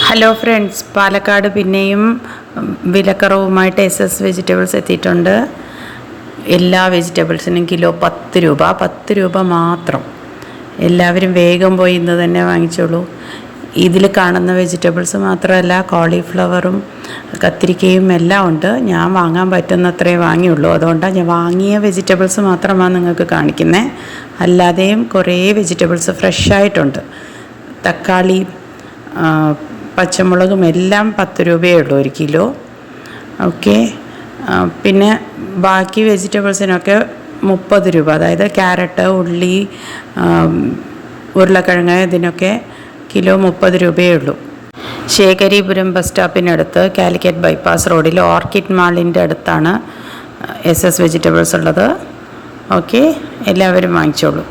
Hello friends, Palakkad പിന്നെയും വിലക്കുറവുമായിട്ട് S vegetables എത്തിയിട്ടുണ്ട്. എല്ലാ വെജിറ്റബിൾസിനും കിലോ 10 രൂപ, 10 രൂപ മാത്രം. എല്ലാവരും വേഗം പോയി ഇന്ന് തന്നെ വാങ്ങിച്ചോളൂ. ഇതിൽ കാണുന്ന വെജിറ്റബിൾസ് മാത്രമല്ല, കോളിഫ്ലവറും കത്തിരിക്കയും എല്ലാം ഉണ്ട്. ഞാൻ വാങ്ങാൻ പറ്റുന്നത്രേ വാങ്ങിയുള്ളൂ. അതുകൊണ്ടാണ് ഞാൻ വാങ്ങിയ വെജിറ്റബിൾസ് മാത്രമാണ് നിങ്ങൾക്ക് കാണിക്കുന്നത്. അല്ലാതെയും കുറേ വെജിറ്റബിൾസ് ഫ്രഷായിട്ടുണ്ട്. തക്കാളി, പച്ചമുളകും എല്ലാം 10 രൂപയേ ഉള്ളൂ 1 കിലോ. ഓക്കെ, പിന്നെ ബാക്കി വെജിറ്റബിൾസിനൊക്കെ 30 രൂപ. അതായത് ക്യാരറ്റ്, ഉള്ളി, ഉരുളക്കിഴങ്ങ് ഇതിനൊക്കെ കിലോ 30 രൂപയേ ഉള്ളൂ. ശേഖരീപുരം ബസ് സ്റ്റോപ്പിനടുത്ത് കാലിക്കറ്റ് ബൈപ്പാസ് റോഡിൽ ഓർക്കിഡ് മാളിൻ്റെ അടുത്താണ് എസ് വെജിറ്റബിൾസ് ഉള്ളത്. ഓക്കെ, എല്ലാവരും വാങ്ങിച്ചോളൂ.